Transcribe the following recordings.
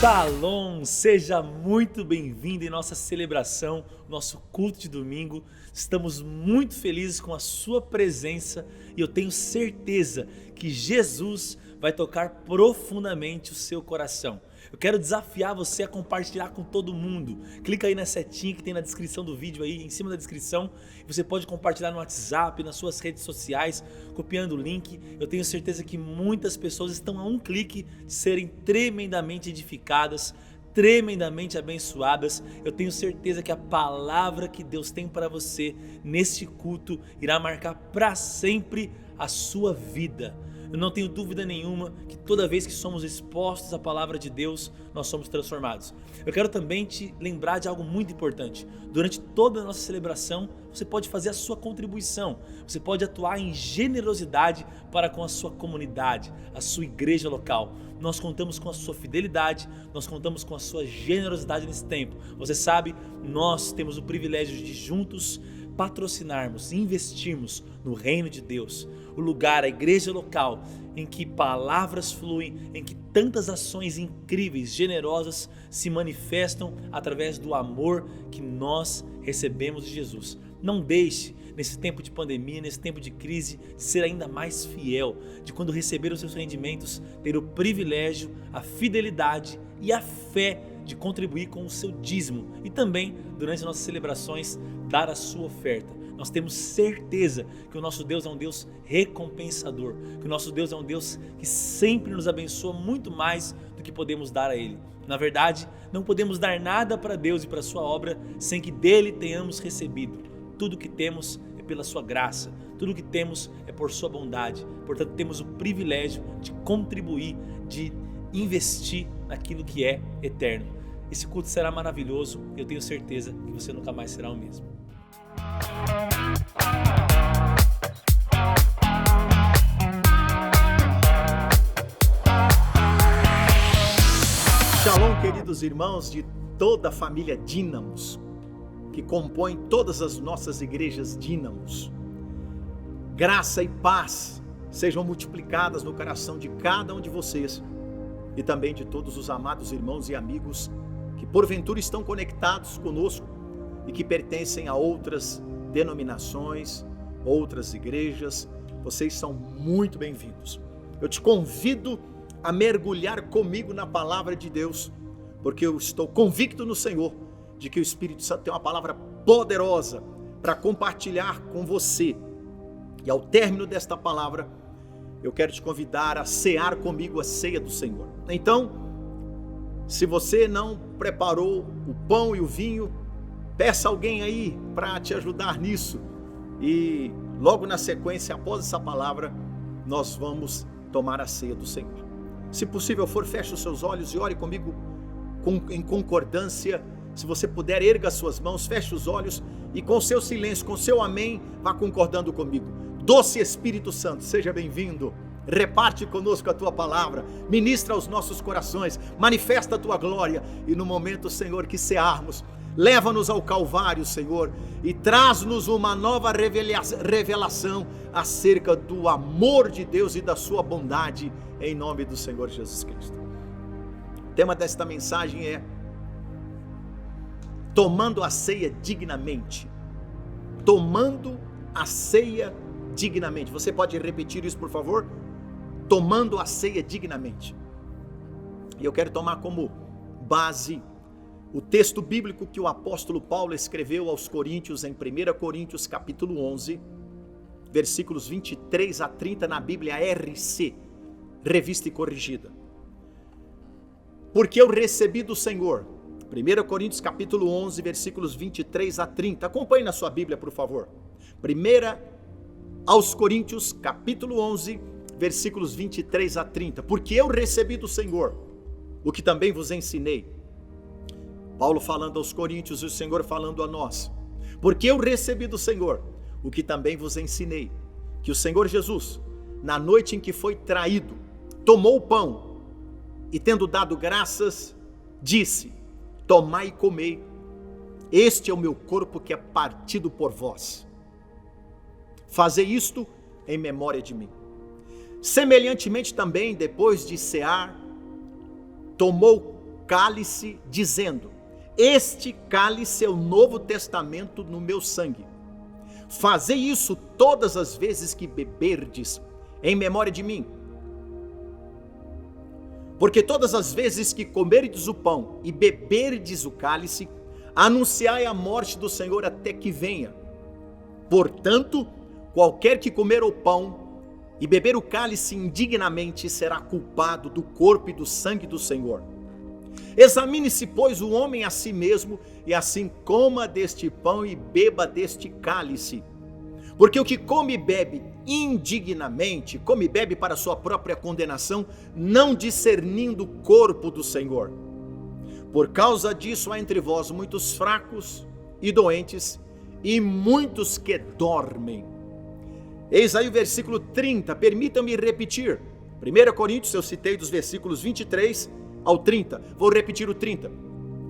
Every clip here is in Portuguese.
Shalom, seja muito bem-vindo em nossa celebração, nosso culto de domingo. Estamos muito felizes com a sua presença e eu tenho certeza que Jesus vai tocar profundamente o seu coração. Eu quero desafiar você a compartilhar com todo mundo. Clica aí na setinha que tem na descrição do vídeo aí, em cima da descrição. Você pode compartilhar no WhatsApp, nas suas redes sociais, copiando o link. Eu tenho certeza que muitas pessoas estão a um clique de serem tremendamente edificadas, tremendamente abençoadas. Eu tenho certeza que a palavra que Deus tem para você neste culto irá marcar para sempre a sua vida. Eu não tenho dúvida nenhuma que toda vez que somos expostos à palavra de Deus, nós somos transformados. Eu quero também te lembrar de algo muito importante. Durante toda a nossa celebração, você pode fazer a sua contribuição. Você pode atuar em generosidade para com a sua comunidade, a sua igreja local. Nós contamos com a sua fidelidade, nós contamos com a sua generosidade nesse tempo. Você sabe, nós temos o privilégio de juntos patrocinarmos, investirmos no reino de Deus, o lugar, a igreja local em que palavras fluem, em que tantas ações incríveis, generosas se manifestam através do amor que nós recebemos de Jesus. Não deixe, nesse tempo de pandemia, nesse tempo de crise, de ser ainda mais fiel, de quando receber os seus rendimentos, ter o privilégio, a fidelidade e a fé de contribuir com o seu dízimo e também, durante as nossas celebrações, dar a sua oferta. Nós temos certeza que o nosso Deus é um Deus recompensador, que o nosso Deus é um Deus que sempre nos abençoa muito mais do que podemos dar a Ele. Na verdade, não podemos dar nada para Deus e para a sua obra sem que dele tenhamos recebido. Tudo que temos é pela sua graça, tudo que temos é por sua bondade. Portanto, temos o privilégio de contribuir, de investir naquilo que é eterno. Esse culto será maravilhoso e eu tenho certeza que você nunca mais será o mesmo. Shalom, queridos irmãos de toda a família Dínamos, que compõe todas as nossas igrejas Dínamos. Graça e paz sejam multiplicadas no coração de cada um de vocês e também de todos os amados irmãos e amigos que porventura estão conectados conosco e que pertencem a outras denominações, outras igrejas. Vocês são muito bem-vindos. Eu te convido a mergulhar comigo na palavra de Deus, porque eu estou convicto no Senhor de que o Espírito Santo tem uma palavra poderosa para compartilhar com você. E ao término desta palavra, eu quero te convidar a cear comigo a ceia do Senhor. Então, se você não preparou o pão e o vinho, peça alguém aí para te ajudar nisso. E logo na sequência, após essa palavra, nós vamos tomar a ceia do Senhor. Se possível for, feche os seus olhos e ore comigo em concordância. Se você puder, erga as suas mãos, feche os olhos e com seu silêncio, com seu amém, vá concordando comigo. Doce Espírito Santo, seja bem-vindo. Reparte conosco a tua palavra, ministra aos nossos corações, manifesta a tua glória. E no momento, Senhor, que cearmos, leva-nos ao Calvário, Senhor, e traz-nos uma nova revelação acerca do amor de Deus e da sua bondade, em nome do Senhor Jesus Cristo. O tema desta mensagem é tomando a ceia dignamente. Tomando a ceia dignamente. Você pode repetir isso, por favor? Tomando a ceia dignamente. E eu quero tomar como base o texto bíblico que o apóstolo Paulo escreveu aos Coríntios em 1 Coríntios capítulo 11, versículos 23 a 30 na Bíblia RC, revista e corrigida. Porque eu recebi do Senhor, 1 Coríntios capítulo 11, versículos 23 a 30. Acompanhe na sua Bíblia, por favor. 1 aos Coríntios capítulo 11, versículos 23 a 30. Porque eu recebi do Senhor o que também vos ensinei. Paulo falando aos Coríntios e o Senhor falando a nós. Porque eu recebi do Senhor o que também vos ensinei. Que o Senhor Jesus, na noite em que foi traído, tomou o pão e tendo dado graças, disse: tomai e comei, este é o meu corpo que é partido por vós. Fazei isto em memória de mim. Semelhantemente também, depois de cear, tomou cálice, dizendo: este cálice é o Novo Testamento no meu sangue. Fazei isso todas as vezes que beberdes, em memória de mim. Porque todas as vezes que comerdes o pão e beberdes o cálice, anunciai a morte do Senhor até que venha. Portanto, qualquer que comer o pão e beber o cálice indignamente será culpado do corpo e do sangue do Senhor. Examine-se, pois, o homem a si mesmo, e assim coma deste pão e beba deste cálice. Porque o que come e bebe indignamente, come e bebe para sua própria condenação, não discernindo o corpo do Senhor. Por causa disso há entre vós muitos fracos e doentes, e muitos que dormem. Eis aí o versículo 30, permitam-me repetir. 1 Coríntios, eu citei dos versículos 23 ao 30, vou repetir o 30.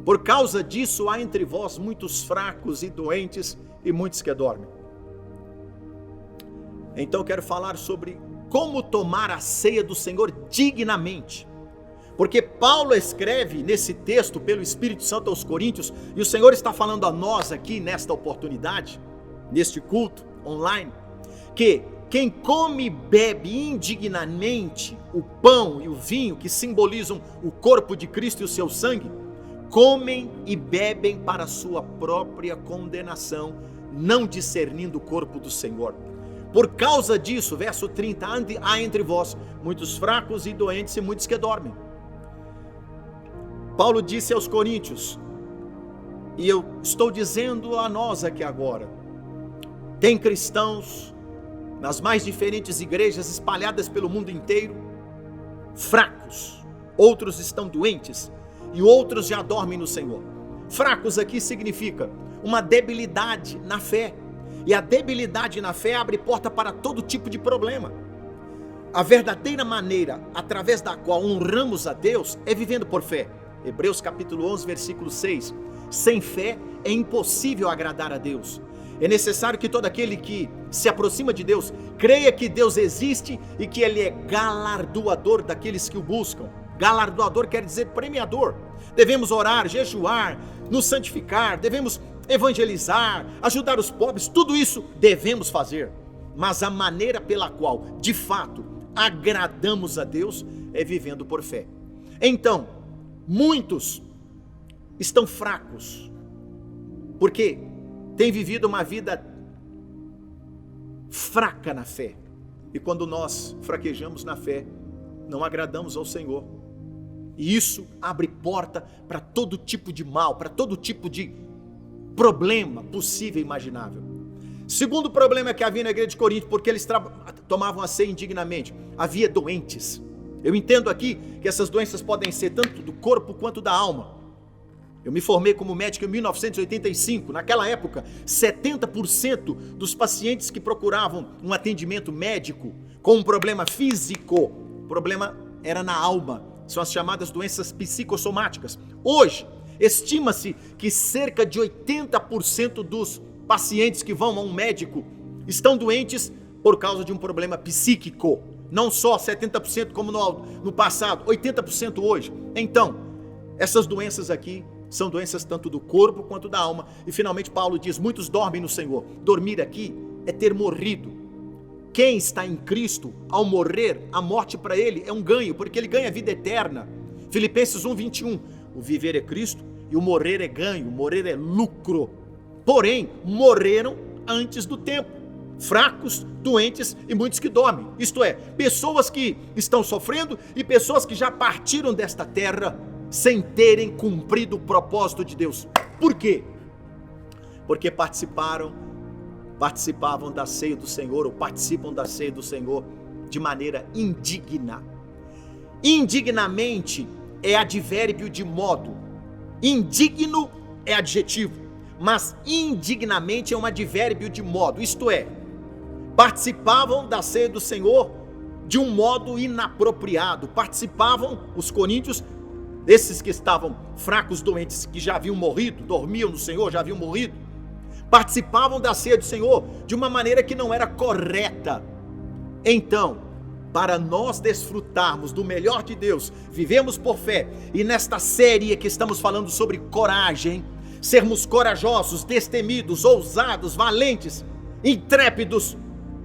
Por causa disso há entre vós muitos fracos e doentes, e muitos que dormem. Então eu quero falar sobre como tomar a ceia do Senhor dignamente. Porque Paulo escreve nesse texto pelo Espírito Santo aos Coríntios, e o Senhor está falando a nós aqui nesta oportunidade, neste culto online, que quem come e bebe indignamente o pão e o vinho, que simbolizam o corpo de Cristo e o seu sangue, comem e bebem para a sua própria condenação, não discernindo o corpo do Senhor. Por causa disso, verso 30, há entre vós muitos fracos e doentes e muitos que dormem. Paulo disse aos Coríntios, e eu estou dizendo a nós aqui agora, tem cristãos nas mais diferentes igrejas espalhadas pelo mundo inteiro, fracos, outros estão doentes e outros já dormem no Senhor. Fracos aqui significa uma debilidade na fé, e a debilidade na fé abre porta para todo tipo de problema. A verdadeira maneira através da qual honramos a Deus é vivendo por fé. Hebreus capítulo 11, versículo 6. Sem fé é impossível agradar a Deus. É necessário que todo aquele que se aproxima de Deus creia que Deus existe e que Ele é galardoador daqueles que o buscam. Galardoador quer dizer premiador. Devemos orar, jejuar, nos santificar, devemos evangelizar, ajudar os pobres, tudo isso devemos fazer. Mas a maneira pela qual, de fato, agradamos a Deus é vivendo por fé. Então, muitos estão fracos, porque têm vivido uma vida fraca na fé. E quando nós fraquejamos na fé, não agradamos ao Senhor. E isso abre porta para todo tipo de mal, para todo tipo de problema possível e imaginável. Segundo problema que havia na igreja de Corinto, porque eles tomavam a ceia indignamente, havia doentes. Eu entendo aqui que essas doenças podem ser tanto do corpo quanto da alma. Eu me formei como médico em 1985. Naquela época, 70% dos pacientes que procuravam um atendimento médico com um problema físico, o problema era na alma. São as chamadas doenças psicossomáticas. Hoje, estima-se que cerca de 80% dos pacientes que vão a um médico estão doentes por causa de um problema psíquico. Não só 70% como no passado, 80% hoje. Então, essas doenças aqui são doenças tanto do corpo quanto da alma. E finalmente Paulo diz, muitos dormem no Senhor. Dormir aqui é ter morrido. Quem está em Cristo, ao morrer, a morte para ele é um ganho, porque ele ganha a vida eterna. Filipenses 1:21, o viver é Cristo e o morrer é ganho, o morrer é lucro. Porém, morreram antes do tempo. Fracos, doentes e muitos que dormem. Isto é, pessoas que estão sofrendo e pessoas que já partiram desta terra sem terem cumprido o propósito de Deus. Por quê? Porque participavam da ceia do Senhor, ou participam da ceia do Senhor de maneira indigna. Indignamente é advérbio de modo, indigno é adjetivo, mas indignamente é um advérbio de modo, isto é, participavam da ceia do Senhor de um modo inapropriado. Participavam, os coríntios, esses que estavam fracos, doentes, que já haviam morrido, dormiam no Senhor, já haviam morrido, participavam da ceia do Senhor de uma maneira que não era correta. Então, para nós desfrutarmos do melhor de Deus, vivemos por fé, e nesta série que estamos falando sobre coragem, sermos corajosos, destemidos, ousados, valentes, intrépidos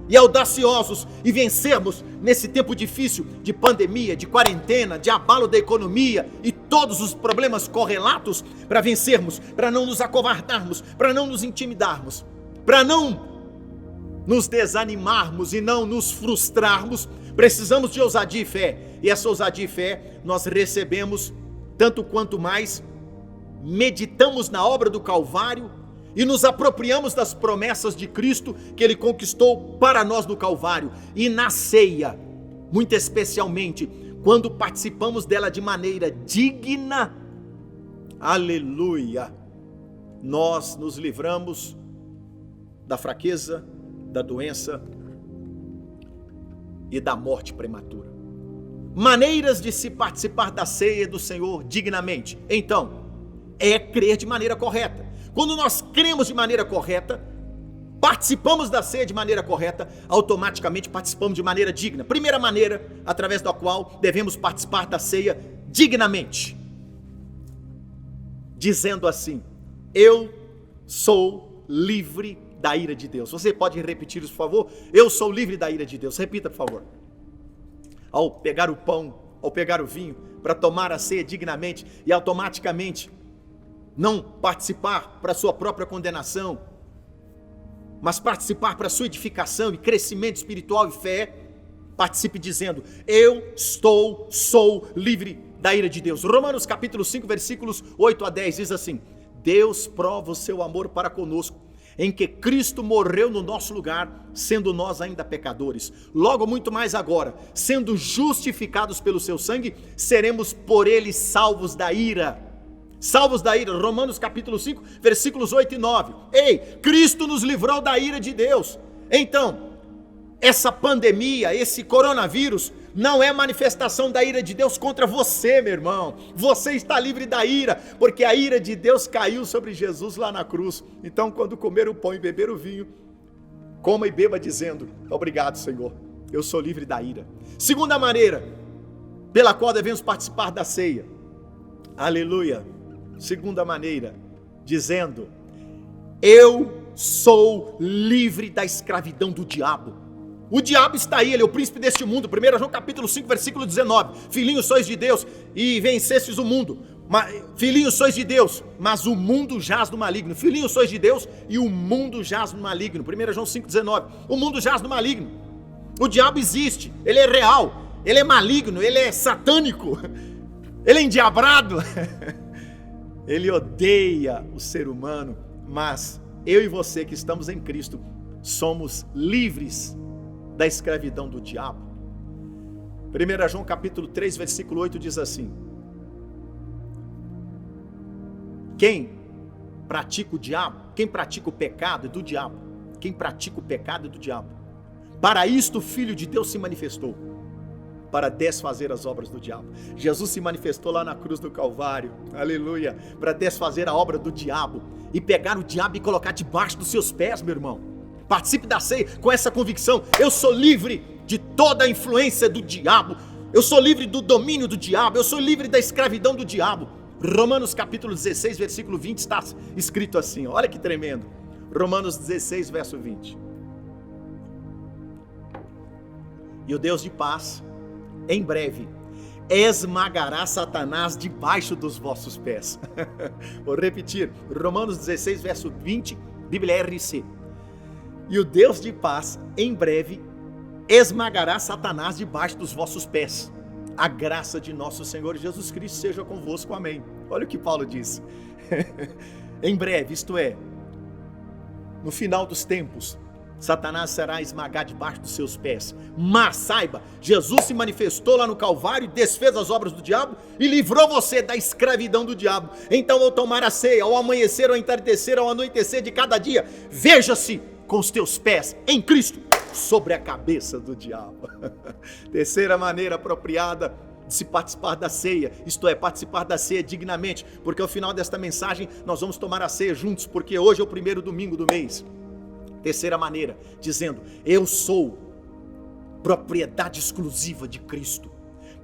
e audaciosos, e vencermos nesse tempo difícil de pandemia, de quarentena, de abalo da economia e todos os problemas correlatos, para vencermos, para não nos acovardarmos, para não nos intimidarmos, para não nos desanimarmos e não nos frustrarmos. Precisamos de ousadia e fé, e essa ousadia e fé nós recebemos tanto quanto mais meditamos na obra do Calvário e nos apropriamos das promessas de Cristo que Ele conquistou para nós no Calvário, e na ceia, muito especialmente, quando participamos dela de maneira digna, aleluia, nós nos livramos da fraqueza, da doença e da morte prematura. Maneiras de se participar da ceia do Senhor dignamente. Então, é crer de maneira correta. Quando nós cremos de maneira correta, participamos da ceia de maneira correta, automaticamente participamos de maneira digna. Primeira maneira através da qual devemos participar da ceia dignamente, dizendo assim: eu sou livre da ira de Deus. Você pode repetir isso, por favor? Eu sou livre da ira de Deus. Repita, por favor. Ao pegar o pão, ao pegar o vinho, para tomar a ceia dignamente e automaticamente não participar para sua própria condenação, mas participar para sua edificação e crescimento espiritual e fé, participe dizendo: eu sou livre da ira de Deus. Romanos capítulo 5, versículos 8 a 10 diz assim: Deus prova o seu amor para conosco, em que Cristo morreu no nosso lugar, sendo nós ainda pecadores. Logo, muito mais agora, sendo justificados pelo seu sangue, seremos por ele salvos da ira. Salvos da ira. Romanos capítulo 5, versículos 8 e 9. Ei, Cristo nos livrou da ira de Deus. Então, essa pandemia, esse coronavírus, não é manifestação da ira de Deus contra você, meu irmão. Você está livre da ira, porque a ira de Deus caiu sobre Jesus lá na cruz. Então, quando comer o pão e beber o vinho, coma e beba dizendo: obrigado, Senhor, eu sou livre da ira. Segunda maneira pela qual devemos participar da ceia, aleluia. Segunda maneira, dizendo: eu sou livre da escravidão do diabo. O diabo está aí, ele é o príncipe deste mundo. 1 João capítulo 5, versículo 19. Filhinhos sois de Deus e vencestes o mundo. Filhinhos sois de Deus, mas o mundo jaz no maligno. Filhinhos sois de Deus e o mundo jaz no maligno. 1 João 5, 19. O mundo jaz no maligno. O diabo existe, ele é real, ele é maligno, ele é satânico, ele é endiabrado. Ele odeia o ser humano, mas eu e você que estamos em Cristo somos livres da escravidão do diabo. 1 João capítulo 3, versículo 8 diz assim: quem pratica o diabo, quem pratica o pecado é do diabo. Quem pratica o pecado é do diabo. Para isto o Filho de Deus se manifestou, para desfazer as obras do diabo. Jesus se manifestou lá na cruz do Calvário, aleluia, para desfazer a obra do diabo e pegar o diabo e colocar debaixo dos seus pés, meu irmão. Participe da ceia com essa convicção: eu sou livre de toda a influência do diabo, eu sou livre do domínio do diabo, eu sou livre da escravidão do diabo. Romanos capítulo 16, versículo 20 está escrito assim, olha que tremendo. Romanos 16, verso 20. E o Deus de paz, em breve, esmagará Satanás debaixo dos vossos pés. Vou repetir, Romanos 16, verso 20, Bíblia RC. E o Deus de paz, em breve, esmagará Satanás debaixo dos vossos pés. A graça de nosso Senhor Jesus Cristo seja convosco, amém. Olha o que Paulo diz. Em breve, isto é, no final dos tempos, Satanás será esmagado debaixo dos seus pés. Mas saiba, Jesus se manifestou lá no Calvário, desfez as obras do diabo e livrou você da escravidão do diabo. Então, ao tomar a ceia, ao amanhecer, ao entardecer, ao anoitecer de cada dia, veja-se com os teus pés em Cristo sobre a cabeça do diabo. Terceira maneira apropriada de se participar da ceia, isto é, participar da ceia dignamente, porque ao final desta mensagem nós vamos tomar a ceia juntos, porque hoje é o primeiro domingo do mês. Terceira maneira, dizendo: eu sou propriedade exclusiva de Cristo.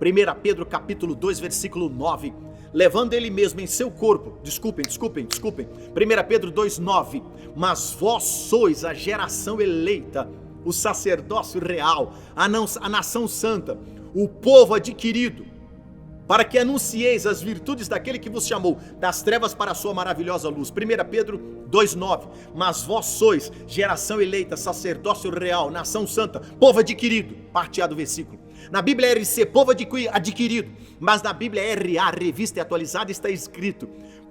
1 Pedro capítulo 2, versículo 9, levando ele mesmo em seu corpo, desculpem, 1 Pedro 2, 9, mas vós sois a geração eleita, o sacerdócio real, a nação santa, o povo adquirido, para que anuncieis as virtudes daquele que vos chamou das trevas para a sua maravilhosa luz. 1 Pedro 2,9, mas vós sois geração eleita, sacerdócio real, nação santa, povo adquirido, parte A do versículo. Na Bíblia é RC, povo adquirido, mas na Bíblia RA, revista e atualizada, está escrito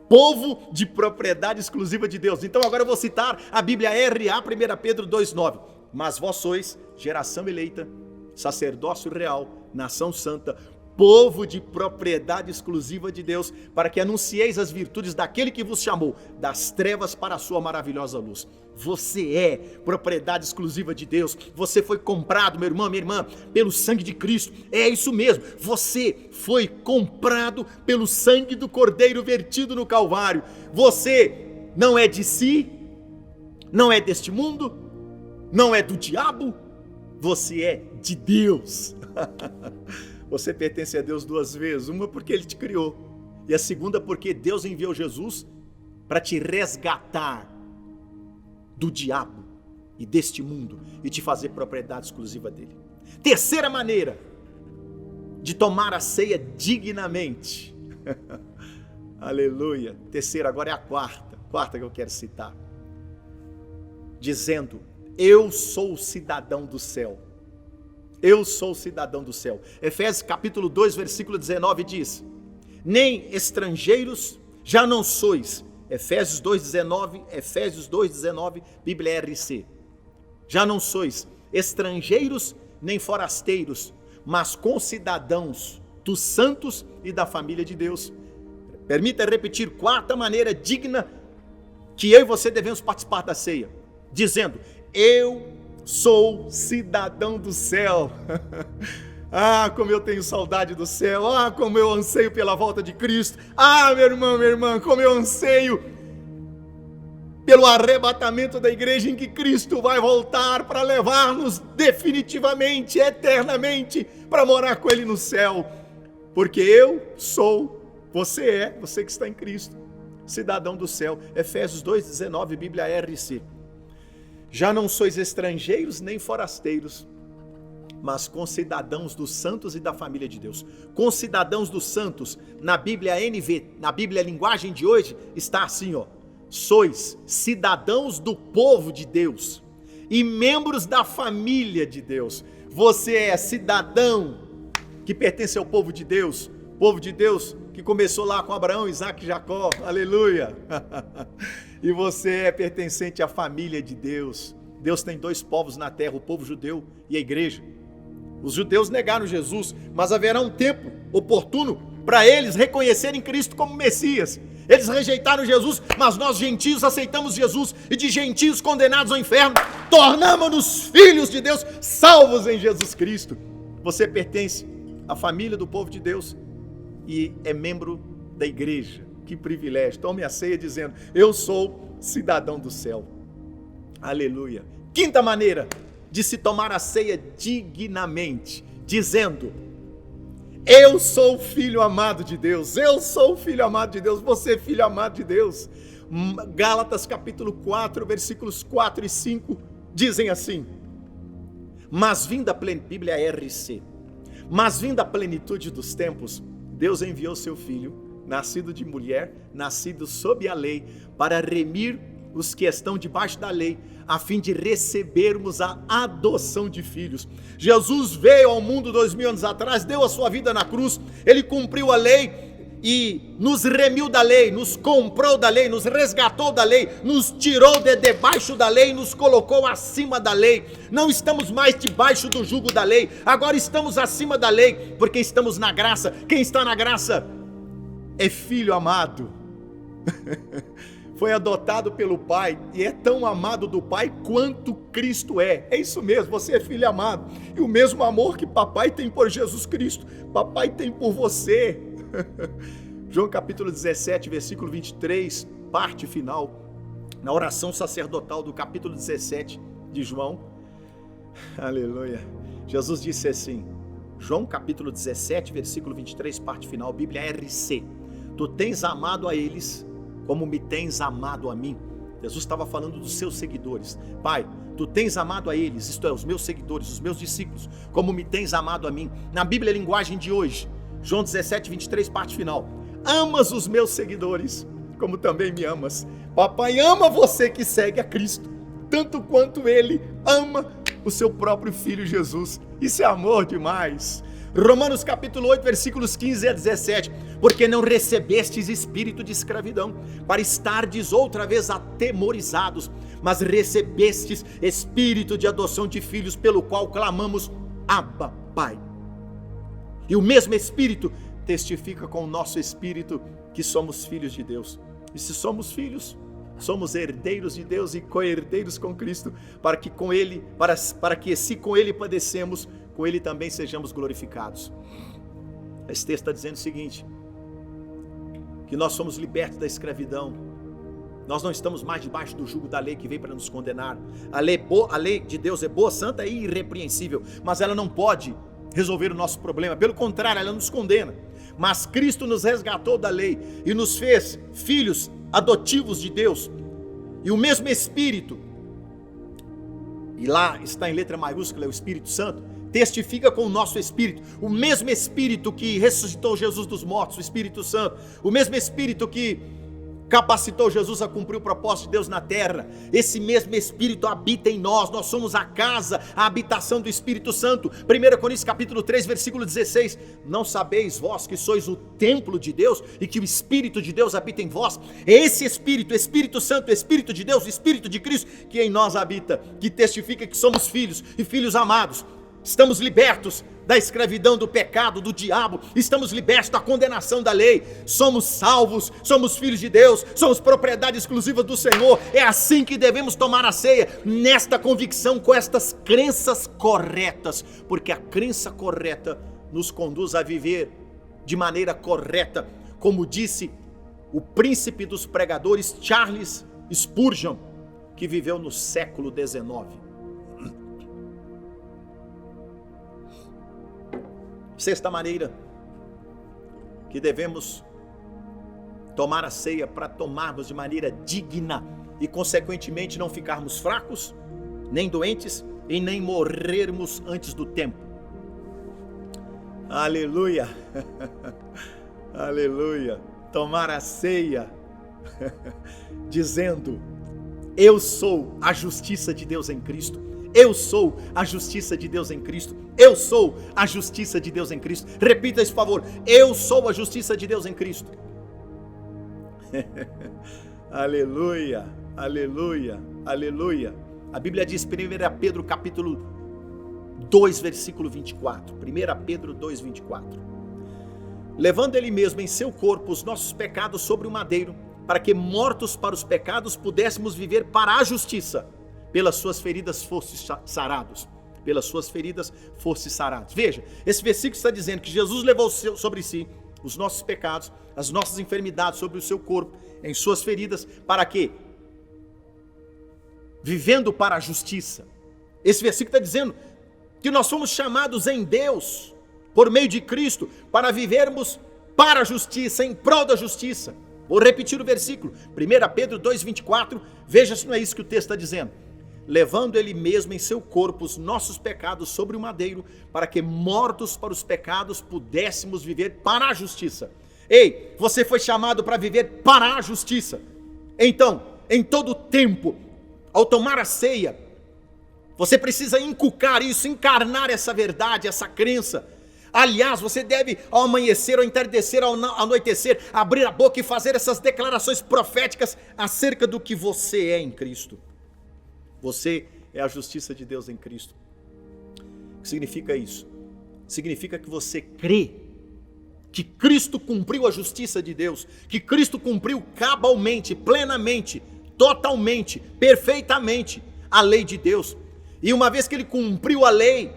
povo de propriedade exclusiva de Deus. Então agora eu vou citar a Bíblia RA, 1 Pedro 2,9, mas vós sois geração eleita, sacerdócio real, nação santa, povo de propriedade exclusiva de Deus, para que anuncieis as virtudes daquele que vos chamou das trevas para a sua maravilhosa luz. Você é propriedade exclusiva de Deus. Você foi comprado, meu irmão, minha irmã, pelo sangue de Cristo. É isso mesmo, você foi comprado pelo sangue do Cordeiro vertido no Calvário. Você não é de si, não é deste mundo, não é do diabo, você é de Deus. Você pertence a Deus duas vezes, uma porque Ele te criou, e a segunda porque Deus enviou Jesus para te resgatar do diabo e deste mundo e te fazer propriedade exclusiva dele. Terceira maneira de tomar a ceia dignamente. Aleluia. Terceira, agora é a quarta que eu quero citar. Dizendo, eu sou cidadão do céu. Eu sou cidadão do céu. Efésios capítulo 2, versículo 19 diz, nem estrangeiros já não sois. Efésios 2,19, Bíblia RC. Já não sois estrangeiros nem forasteiros, mas concidadãos dos santos e da família de Deus. Permita repetir, quarta maneira digna que eu e você devemos participar da ceia, dizendo, eu sou cidadão do céu. Ah, como eu tenho saudade do céu. Ah, como eu anseio pela volta de Cristo. Ah, meu irmão, minha irmã, como eu anseio pelo arrebatamento da igreja em que Cristo vai voltar para levar-nos definitivamente, eternamente, para morar com Ele no céu. Porque eu sou, você que está em Cristo, cidadão do céu. Efésios 2,19, Bíblia RC. Já não sois estrangeiros nem forasteiros, mas concidadãos dos santos e da família de Deus. Concidadãos dos santos, na Bíblia NV, na Bíblia linguagem de hoje, está assim, ó. Sois cidadãos do povo de Deus e membros da família de Deus. Você é cidadão que pertence ao povo de Deus que começou lá com Abraão, Isaac e Jacó, aleluia. E você é pertencente à família de Deus. Deus tem dois povos na terra, o povo judeu e a igreja. Os judeus negaram Jesus, mas haverá um tempo oportuno para eles reconhecerem Cristo como Messias. Eles rejeitaram Jesus, mas nós gentios aceitamos Jesus, e de gentios condenados ao inferno, tornamos-nos filhos de Deus, salvos em Jesus Cristo. Você pertence à família do povo de Deus e é membro da igreja. Que privilégio. Tome a ceia dizendo, eu sou cidadão do céu. Aleluia. Quinta maneira de se tomar a ceia dignamente, dizendo, eu sou filho amado de Deus, eu sou filho amado de Deus, você é filho amado de Deus. Gálatas capítulo 4, versículos 4 e 5, dizem assim, mas vinda a Bíblia RC, mas vinda a plenitude dos tempos, Deus enviou seu filho, nascido de mulher, nascido sob a lei, para remir os que estão debaixo da lei, a fim de recebermos a adoção de filhos. Jesus veio ao mundo 2000 anos atrás, deu a sua vida na cruz, Ele cumpriu a lei e nos remiu da lei, nos comprou da lei, nos resgatou da lei, nos tirou de debaixo da lei e nos colocou acima da lei. Não estamos mais debaixo do jugo da lei, agora estamos acima da lei, porque estamos na graça. Quem está na graça é filho amado. Foi adotado pelo Pai e é tão amado do Pai quanto Cristo é. É isso mesmo, você é filho amado. E o mesmo amor que papai tem por Jesus Cristo, papai tem por você. João capítulo 17, versículo 23, parte final, na oração sacerdotal do capítulo 17 de João. Aleluia. Jesus disse assim, João capítulo 17, versículo 23, parte final, Bíblia RC. Tu tens amado a eles como me tens amado a mim. Jesus estava falando dos seus seguidores. Pai, tu tens amado a eles, isto é, os meus seguidores, os meus discípulos, como me tens amado a mim. Na Bíblia, a linguagem de hoje, João 17, 23, parte final. Amas os meus seguidores, como também me amas. Papai ama você que segue a Cristo, tanto quanto Ele ama o seu próprio Filho Jesus. Isso é amor demais. Romanos capítulo 8, versículos 15 a 17. Porque não recebestes espírito de escravidão, para estardes outra vez atemorizados, mas recebestes espírito de adoção de filhos, pelo qual clamamos, Abba, Pai. E o mesmo Espírito testifica com o nosso espírito que somos filhos de Deus. E se somos filhos, somos herdeiros de Deus e co-herdeiros com Cristo, para que com Ele, para que se com Ele padecemos, com Ele também sejamos glorificados. Esse texto está dizendo o seguinte, que nós somos libertos da escravidão. Nós não estamos mais debaixo do jugo da lei que veio para nos condenar. A lei de Deus é boa, santa e irrepreensível, mas ela não pode resolver o nosso problema. Pelo contrário, ela nos condena. Mas Cristo nos resgatou da lei e nos fez filhos adotivos de Deus. E o mesmo Espírito, e lá está em letra maiúscula, é o Espírito Santo, testifica com o nosso espírito. O mesmo Espírito que ressuscitou Jesus dos mortos, o Espírito Santo, o mesmo Espírito que capacitou Jesus a cumprir o propósito de Deus na terra, esse mesmo Espírito habita em nós. Nós somos a casa, a habitação do Espírito Santo. 1 Coríntios capítulo 3, versículo 16. Não sabeis vós que sois o templo de Deus e que o Espírito de Deus habita em vós? É esse Espírito, Espírito Santo, Espírito de Deus, Espírito de Cristo que em nós habita, que testifica que somos filhos e filhos amados. Estamos libertos da escravidão, do pecado, do diabo. Estamos libertos da condenação da lei. Somos salvos, somos filhos de Deus, somos propriedade exclusiva do Senhor. É assim que devemos tomar a ceia, nesta convicção, com estas crenças corretas, porque a crença correta nos conduz a viver de maneira correta, como disse o príncipe dos pregadores Charles Spurgeon, que viveu no século XIX. Sexta maneira que devemos tomar a ceia, para tomarmos de maneira digna e consequentemente não ficarmos fracos, nem doentes e nem morrermos antes do tempo. Aleluia, aleluia. Tomar a ceia dizendo, eu sou a justiça de Deus em Cristo. Eu sou a justiça de Deus em Cristo. Eu sou a justiça de Deus em Cristo. Repita isso, por favor. Eu sou a justiça de Deus em Cristo. Aleluia, aleluia, aleluia. A Bíblia diz, 1 Pedro capítulo 2, versículo 24. 1 Pedro 2, 24. Levando ele mesmo em seu corpo os nossos pecados sobre o madeiro, para que mortos para os pecados pudéssemos viver para a justiça. Pelas suas feridas fostes sarados. Pelas suas feridas fostes sarados. Veja, esse versículo está dizendo que Jesus levou sobre si os nossos pecados, as nossas enfermidades sobre o seu corpo, em suas feridas, para quê? Vivendo para a justiça. Esse versículo está dizendo que nós fomos chamados em Deus, por meio de Cristo, para vivermos para a justiça, em prol da justiça. Vou repetir o versículo, 1 Pedro 2, 24, veja se não é isso que o texto está dizendo. Levando ele mesmo em seu corpo os nossos pecados sobre o madeiro, para que mortos para os pecados pudéssemos viver para a justiça. Ei, você foi chamado para viver para a justiça. Então, em todo tempo, ao tomar a ceia, você precisa inculcar isso, encarnar essa verdade, essa crença. Aliás, você deve, ao amanhecer, ao entardecer, ao anoitecer, abrir a boca e fazer essas declarações proféticas acerca do que você é em Cristo. Você é a justiça de Deus em Cristo. O que significa isso? Significa que você crê que Cristo cumpriu a justiça de Deus, que Cristo cumpriu cabalmente, plenamente, totalmente, perfeitamente a lei de Deus. E uma vez que Ele cumpriu a lei,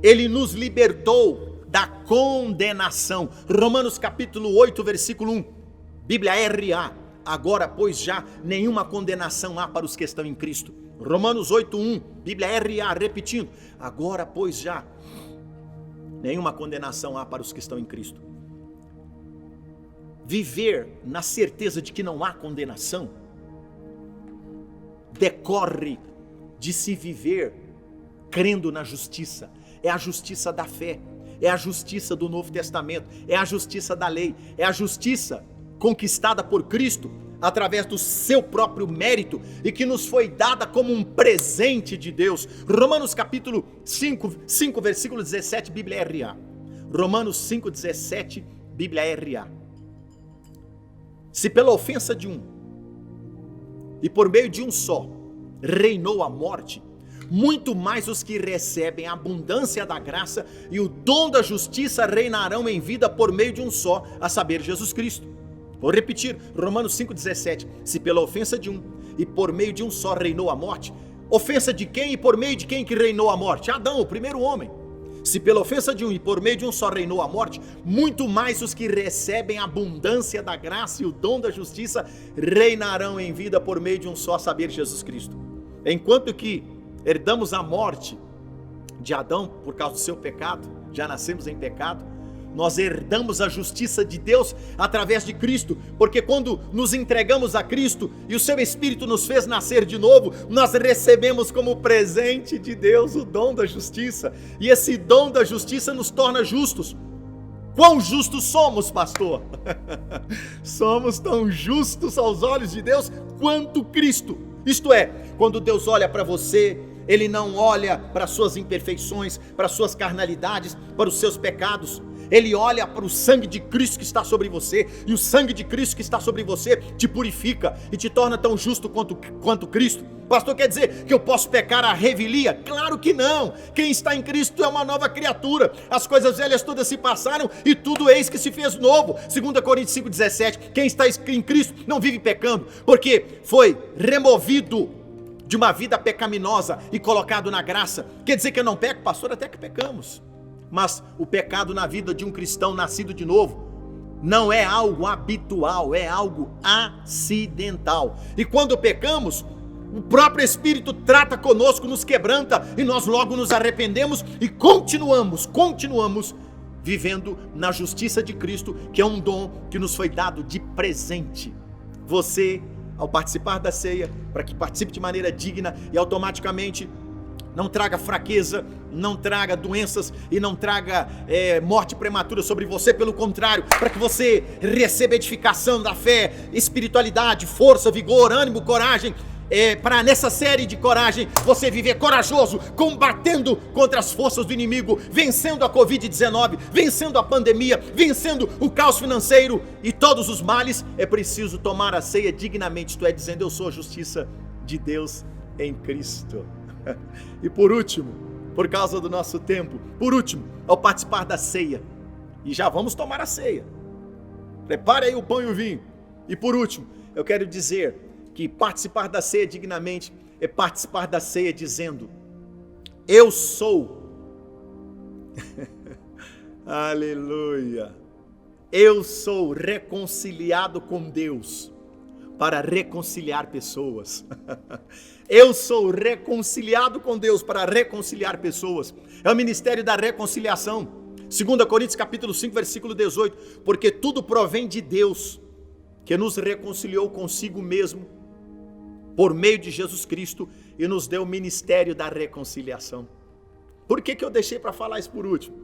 Ele nos libertou da condenação. Romanos capítulo 8, versículo 1, Bíblia RA. Agora, pois, já nenhuma condenação há para os que estão em Cristo. Romanos 8:1, Bíblia RA, repetindo. Agora, pois já, nenhuma condenação há para os que estão em Cristo. Viver na certeza de que não há condenação decorre de se viver crendo na justiça. É a justiça da fé, é a justiça do Novo Testamento, é a justiça da lei, é a justiça conquistada por Cristo através do seu próprio mérito e que nos foi dada como um presente de Deus. Romanos capítulo 5, versículo 17, Bíblia RA. Romanos 5:17, Bíblia RA. Se pela ofensa de um e por meio de um só reinou a morte, muito mais os que recebem a abundância da graça e o dom da justiça reinarão em vida por meio de um só, a saber, Jesus Cristo. Vou repetir, Romanos 5:17, se pela ofensa de um e por meio de um só reinou a morte, ofensa de quem e por meio de quem que reinou a morte? Adão, o primeiro homem. Se pela ofensa de um e por meio de um só reinou a morte, muito mais os que recebem a abundância da graça e o dom da justiça reinarão em vida por meio de um só, a saber, Jesus Cristo. Enquanto que herdamos a morte de Adão por causa do seu pecado, já nascemos em pecado, nós herdamos a justiça de Deus através de Cristo, porque quando nos entregamos a Cristo e o seu Espírito nos fez nascer de novo, nós recebemos como presente de Deus o dom da justiça, e esse dom da justiça nos torna justos. Quão justos somos, pastor? Somos tão justos aos olhos de Deus quanto Cristo. Isto é, quando Deus olha para você, Ele não olha para suas imperfeições, para suas carnalidades, para os seus pecados. Ele olha para o sangue de Cristo que está sobre você, e o sangue de Cristo que está sobre você te purifica e te torna tão justo quanto Cristo. Pastor, quer dizer que eu posso pecar à revelia? Claro que não. Quem está em Cristo é uma nova criatura. As coisas velhas todas se passaram e tudo eis que se fez novo. 2 Coríntios 5:17, quem está em Cristo não vive pecando, porque foi removido de uma vida pecaminosa e colocado na graça. Quer dizer que eu não peco? Pastor, até que pecamos. Mas o pecado na vida de um cristão nascido de novo não é algo habitual, é algo acidental. E quando pecamos, o próprio Espírito trata conosco, nos quebranta e nós logo nos arrependemos e continuamos vivendo na justiça de Cristo, que é um dom que nos foi dado de presente. Você, ao participar da ceia, para que participe de maneira digna e automaticamente não traga fraqueza, não traga doenças e não traga morte prematura sobre você, pelo contrário, para que você receba edificação da fé, espiritualidade, força, vigor, ânimo, coragem, para nessa série de coragem você viver corajoso, combatendo contra as forças do inimigo, vencendo a Covid-19, vencendo a pandemia, vencendo o caos financeiro e todos os males. É preciso tomar a ceia dignamente, isto é, dizendo: eu sou a justiça de Deus em Cristo. E por último, por causa do nosso tempo, ao participar da ceia, e já vamos tomar a ceia, prepare aí o pão e o vinho. E por último, eu quero dizer que participar da ceia dignamente é participar da ceia dizendo: eu sou aleluia, eu sou reconciliado com Deus para reconciliar pessoas. Eu sou reconciliado com Deus para reconciliar pessoas. É o ministério da reconciliação. 2 Coríntios capítulo 5, versículo 18. Porque tudo provém de Deus, que nos reconciliou consigo mesmo por meio de Jesus Cristo e nos deu o ministério da reconciliação. Por que eu deixei para falar isso por último?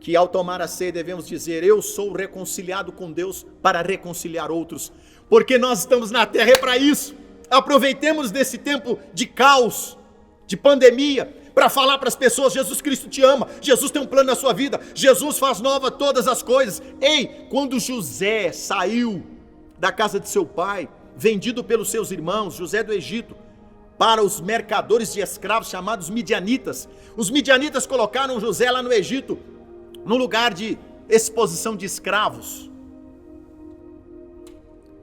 Que ao tomar a ceia devemos dizer: eu sou reconciliado com Deus para reconciliar outros. Porque nós estamos na terra para isso. Aproveitemos desse tempo de caos, de pandemia, para falar para as pessoas: Jesus Cristo te ama, Jesus tem um plano na sua vida, Jesus faz nova todas as coisas. Ei, quando José saiu da casa de seu pai, vendido pelos seus irmãos, José do Egito, para os mercadores de escravos chamados midianitas, os midianitas colocaram José lá no Egito, num lugar de exposição de escravos,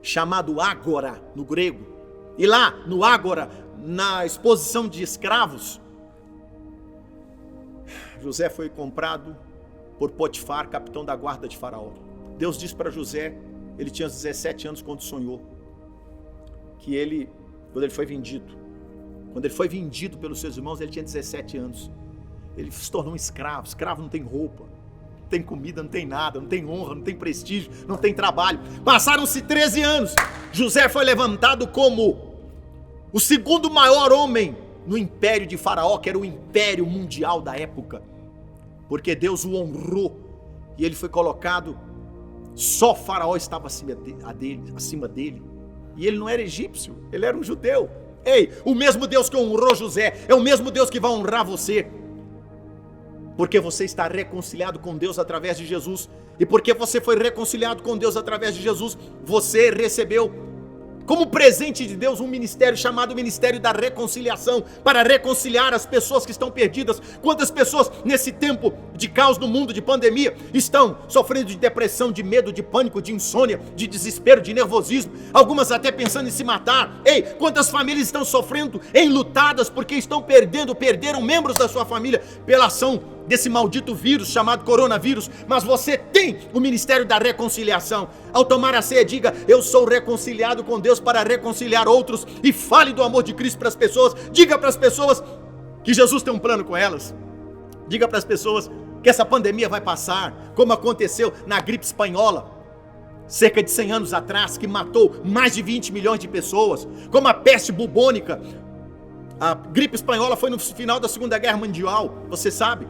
chamado ágora no grego. E lá no ágora, na exposição de escravos, José foi comprado por Potifar, capitão da guarda de Faraó. Deus disse para José, ele tinha 17 anos quando sonhou, que quando ele foi vendido, Quando ele foi vendido pelos seus irmãos, ele tinha 17 anos. Ele se tornou um escravo. Escravo não tem roupa, não tem comida, não tem nada, não tem honra, não tem prestígio, não tem trabalho. Passaram-se 13 anos. José foi levantado como o segundo maior homem no império de Faraó, que era o império mundial da época. Porque Deus o honrou e ele foi colocado, só Faraó estava acima dele. E ele não era egípcio, ele era um judeu. Ei, o mesmo Deus que honrou José é o mesmo Deus que vai honrar você. Porque você está reconciliado com Deus através de Jesus. E porque você foi reconciliado com Deus através de Jesus, você recebeu como presente de Deus um ministério chamado Ministério da Reconciliação, para reconciliar as pessoas que estão perdidas. Quantas pessoas nesse tempo de caos no mundo, de pandemia, estão sofrendo de depressão, de medo, de pânico, de insônia, de desespero, de nervosismo, algumas até pensando em se matar. Ei, quantas famílias estão sofrendo, enlutadas, porque perderam membros da sua família pela ação desse maldito vírus chamado coronavírus. Mas você tem o ministério da reconciliação. Ao tomar a ceia, diga: eu sou reconciliado com Deus para reconciliar outros, e fale do amor de Cristo para as pessoas. Diga para as pessoas que Jesus tem um plano com elas. Diga para as pessoas que essa pandemia vai passar, como aconteceu na gripe espanhola, cerca de 100 anos atrás, que matou mais de 20 milhões de pessoas, como a peste bubônica. A gripe espanhola foi no final da Segunda Guerra Mundial, você sabe,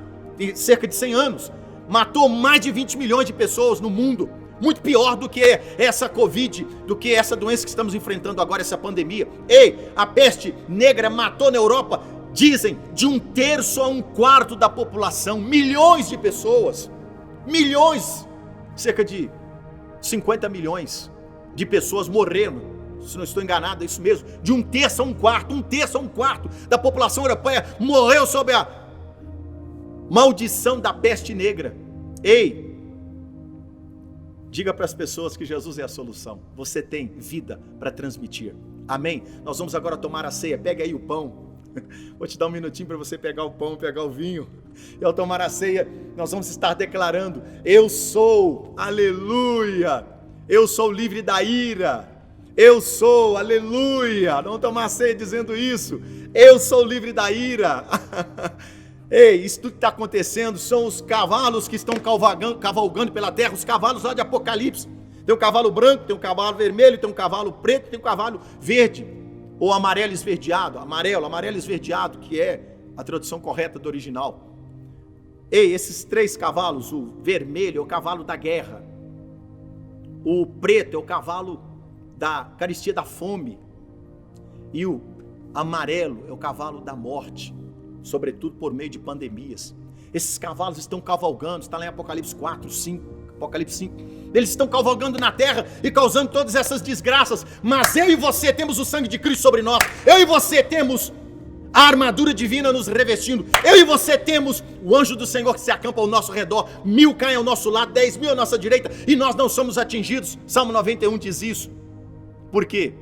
cerca de 100 anos, matou mais de 20 milhões de pessoas no mundo. Muito pior do que essa Covid, do que essa doença que estamos enfrentando agora, essa pandemia. Ei, a peste negra matou na Europa, dizem, de 1/3 a 1/4 da população, milhões de pessoas, milhões, cerca de 50 milhões de pessoas morreram, se não estou enganado, é isso mesmo, de 1/3 a 1/4 da população europeia morreu sob a maldição da peste negra. Ei, diga para as pessoas que Jesus é a solução. Você tem vida para transmitir. Amém? Nós vamos agora tomar a ceia. Pega aí o pão. Vou te dar um minutinho para você pegar o pão, pegar o vinho. E ao tomar a ceia, nós vamos estar declarando: eu sou, aleluia, eu sou livre da ira. Eu sou, aleluia. Vamos tomar a ceia dizendo isso. Eu sou livre da ira. Ei, isso tudo que está acontecendo são os cavalos que estão cavalgando pela terra, os cavalos lá de Apocalipse. Tem um cavalo branco, tem um cavalo vermelho, tem um cavalo preto, tem um cavalo verde, ou amarelo esverdeado, amarelo esverdeado, que é a tradução correta do original. Ei, esses 3 cavalos, o vermelho é o cavalo da guerra, o preto é o cavalo da carestia da fome, e o amarelo é o cavalo da morte, sobretudo por meio de pandemias. Esses cavalos estão cavalgando, está lá em Apocalipse 4, 5, Apocalipse 5, eles estão cavalgando na terra e causando todas essas desgraças, mas eu e você temos o sangue de Cristo sobre nós, eu e você temos a armadura divina nos revestindo, eu e você temos o anjo do Senhor que se acampa ao nosso redor, 1000 caem ao nosso lado, 10.000 à nossa direita, e nós não somos atingidos. Salmo 91 diz isso. Por quê?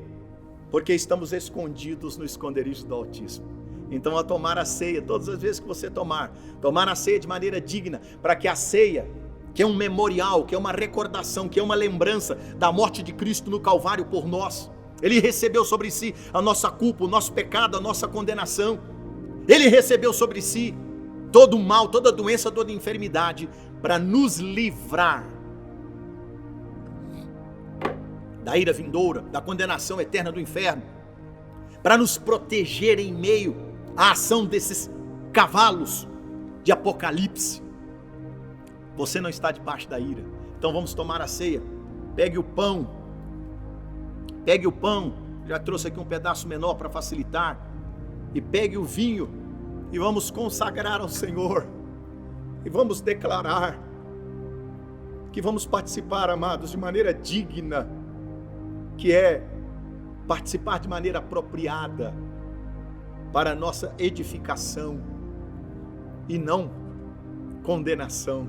Porque estamos escondidos no esconderijo do Altíssimo. Então, a tomar a ceia, todas as vezes que você tomar a ceia de maneira digna, para que a ceia, que é um memorial, que é uma recordação, que é uma lembrança da morte de Cristo no Calvário por nós. Ele recebeu sobre si a nossa culpa, o nosso pecado, a nossa condenação. Ele recebeu sobre si todo o mal, toda a doença, toda a enfermidade, para nos livrar da ira vindoura, da condenação eterna do inferno, para nos proteger em meio à ação desses cavalos de Apocalipse. Você não está debaixo da ira. Então vamos tomar a ceia. Pegue o pão, já trouxe aqui um pedaço menor para facilitar, e pegue o vinho, e vamos consagrar ao Senhor, e vamos declarar que vamos participar, amados, de maneira digna, que é participar de maneira apropriada para a nossa edificação e não condenação.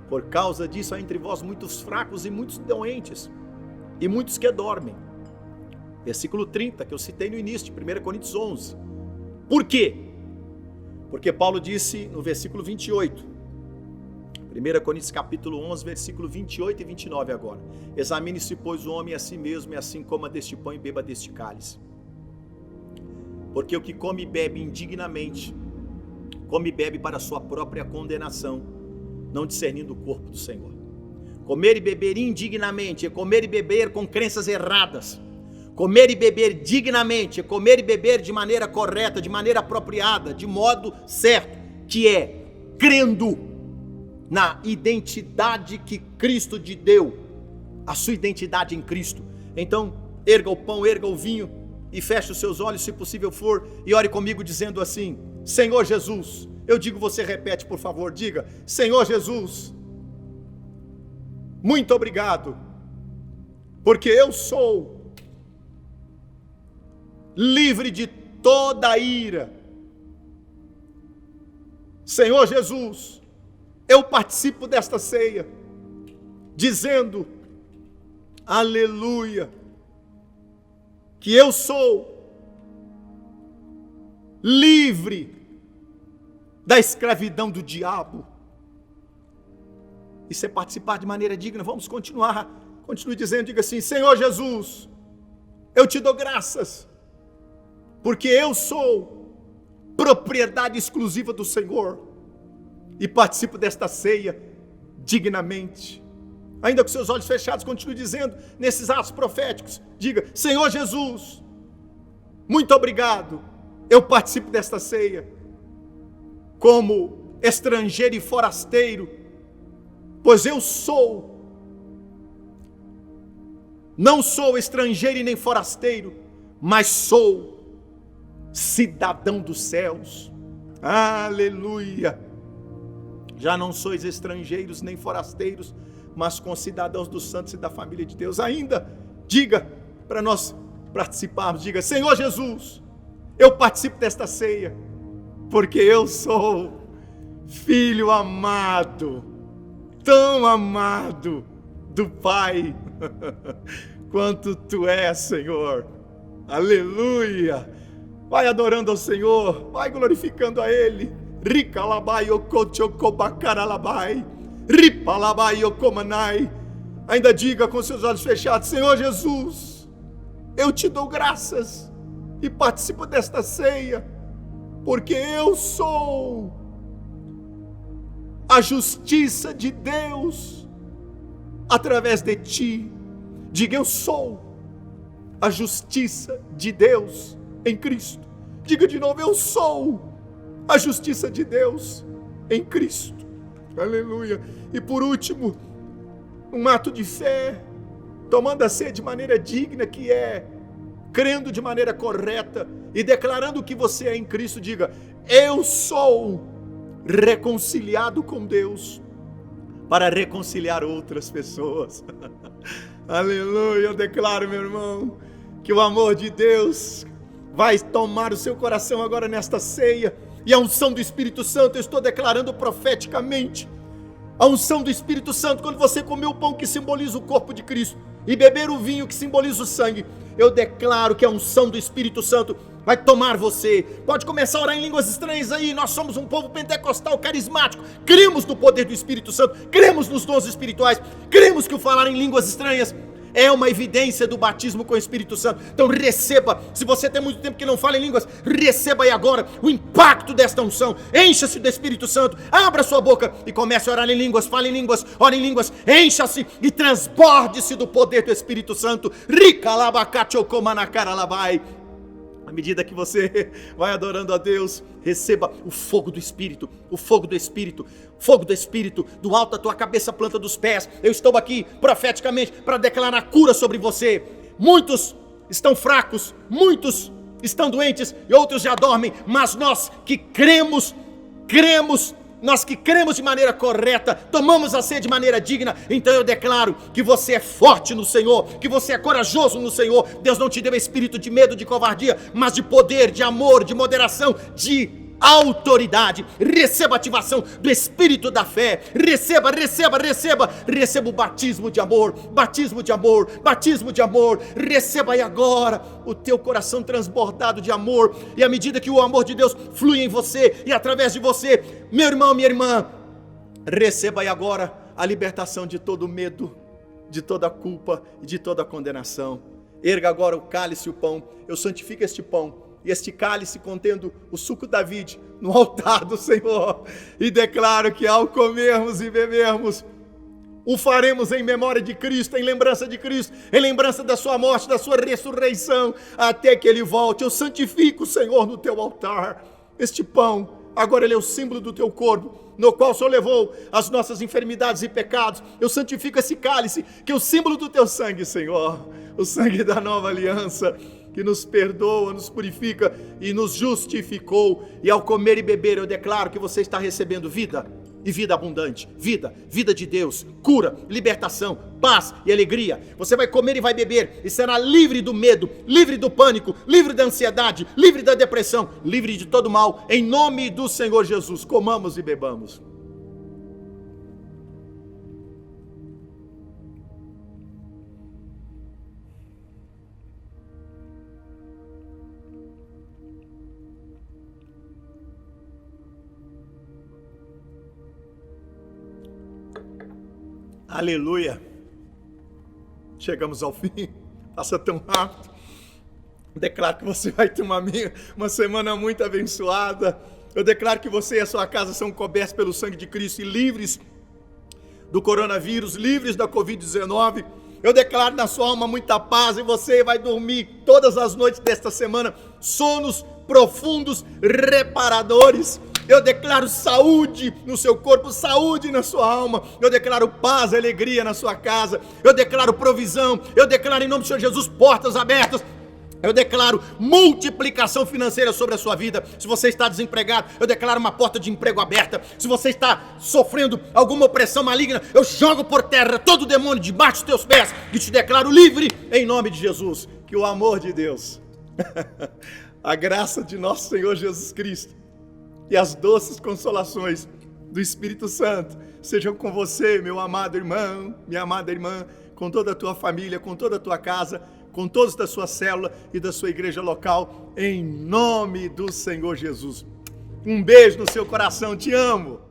Por causa disso há entre vós muitos fracos e muitos doentes, e muitos que dormem. Versículo 30, que eu citei no início de 1 Coríntios 11. Por quê? Porque Paulo disse no versículo 28, 1 Coríntios capítulo 11, versículo 28 e 29 agora: examine-se, pois, o homem a si mesmo, e assim coma deste pão e beba deste cálice. Porque o que come e bebe indignamente, come e bebe para a sua própria condenação, não discernindo o corpo do Senhor. Comer e beber indignamente é comer e beber com crenças erradas. Comer e beber dignamente é comer e beber de maneira correta, de maneira apropriada, de modo certo, que é crendo na identidade que Cristo te deu, a sua identidade em Cristo. Então, erga o pão, erga o vinho e feche os seus olhos, se possível for, e ore comigo dizendo assim: Senhor Jesus, eu digo, você repete por favor, diga: Senhor Jesus, muito obrigado, porque eu sou livre de toda ira. Senhor Jesus, eu participo desta ceia, dizendo, aleluia, que eu sou livre da escravidão do diabo. E se participar de maneira digna, vamos continuar. Continue dizendo, diga assim: Senhor Jesus, eu te dou graças, porque eu sou propriedade exclusiva do Senhor e participo desta ceia dignamente. Ainda com seus olhos fechados, continue dizendo nesses atos proféticos, diga: Senhor Jesus, muito obrigado, eu participo desta ceia como estrangeiro e forasteiro, pois eu não sou estrangeiro e nem forasteiro, mas sou cidadão dos céus. Aleluia! Já não sois estrangeiros nem forasteiros, mas concidadãos dos santos e da família de Deus. Ainda, diga, para nós participarmos, diga: Senhor Jesus, eu participo desta ceia, porque eu sou filho amado, tão amado do Pai, quanto Tu és, Senhor. Aleluia! Vai adorando ao Senhor, vai glorificando a Ele. Rica labai okochokobakaralabai, ripa labai okomanai. Ainda diga com seus olhos fechados: Senhor Jesus, eu te dou graças e participo desta ceia, porque eu sou a justiça de Deus através de ti. Diga: eu sou a justiça de Deus em Cristo. Diga de novo: eu sou a justiça de Deus em Cristo. Aleluia. E por último, um ato de fé, tomando a ceia de maneira digna, que é crendo de maneira correta e declarando o que você é em Cristo. Diga: eu sou reconciliado com Deus para reconciliar outras pessoas. Aleluia. Eu declaro, meu irmão, que o amor de Deus vai tomar o seu coração agora nesta ceia, e a unção do Espírito Santo, eu estou declarando profeticamente, a unção do Espírito Santo, quando você comer o pão que simboliza o corpo de Cristo, e beber o vinho que simboliza o sangue, eu declaro que a unção do Espírito Santo vai tomar você. Pode começar a orar em línguas estranhas aí. Nós somos um povo pentecostal carismático, cremos no poder do Espírito Santo, cremos nos dons espirituais, cremos que o falar em línguas estranhas é uma evidência do batismo com o Espírito Santo. Então receba, se você tem muito tempo que não fala em línguas, receba aí agora o impacto desta unção. Encha-se do Espírito Santo, abra sua boca e comece a orar em línguas, fale em línguas, ore em línguas, encha-se e transborde-se do poder do Espírito Santo. À medida que você vai adorando a Deus, receba o fogo do Espírito, o fogo do Espírito, fogo do Espírito, do alto da tua cabeça, planta dos pés. Eu estou aqui profeticamente para declarar cura sobre você. Muitos estão fracos, muitos estão doentes e outros já dormem, mas nós que cremos de maneira correta, tomamos a ceia de maneira digna. Então eu declaro que você é forte no Senhor, que você é corajoso no Senhor. Deus não te deu espírito de medo, de covardia, mas de poder, de amor, de moderação, de autoridade. Receba a ativação do Espírito da fé. Receba o batismo de amor, batismo de amor, batismo de amor. Receba aí agora o teu coração transbordado de amor, e à medida que o amor de Deus flui em você e através de você, meu irmão, minha irmã, receba aí agora a libertação de todo medo, de toda culpa e de toda condenação. Erga agora o cálice e o pão. Eu santifico este pão e este cálice contendo o suco da vide no altar do Senhor. E declaro que ao comermos e bebermos, o faremos em memória de Cristo, em lembrança de Cristo, em lembrança da sua morte, da sua ressurreição, até que Ele volte. Eu santifico, Senhor, no teu altar este pão. Agora ele é o símbolo do teu corpo, no qual o Senhor levou as nossas enfermidades e pecados. Eu santifico esse cálice, que é o símbolo do teu sangue, Senhor. O sangue da nova aliança, que nos perdoa, nos purifica e nos justificou. E ao comer e beber, eu declaro que você está recebendo vida, e vida abundante, vida de Deus, cura, libertação, paz e alegria. Você vai comer e vai beber e será livre do medo, livre do pânico, livre da ansiedade, livre da depressão, livre de todo mal, em nome do Senhor Jesus. Comamos e bebamos. Aleluia. Chegamos ao fim. Passa tão rápido. Declaro que você vai ter uma semana muito abençoada. Eu declaro que você e a sua casa são cobertos pelo sangue de Cristo e livres do coronavírus, livres da Covid-19. Eu declaro na sua alma muita paz e você vai dormir todas as noites desta semana sonos profundos, reparadores. Eu declaro saúde no seu corpo, saúde na sua alma. Eu declaro paz, alegria na sua casa. Eu declaro provisão. Eu declaro em nome do Senhor Jesus portas abertas. Eu declaro multiplicação financeira sobre a sua vida. Se você está desempregado, eu declaro uma porta de emprego aberta. Se você está sofrendo alguma opressão maligna, eu jogo por terra todo demônio debaixo dos teus pés e te declaro livre em nome de Jesus. Que o amor de Deus, a graça de nosso Senhor Jesus Cristo e as doces consolações do Espírito Santo sejam com você, meu amado irmão, minha amada irmã, com toda a tua família, com toda a tua casa, com todos da sua célula e da sua igreja local, em nome do Senhor Jesus. Um beijo no seu coração, te amo.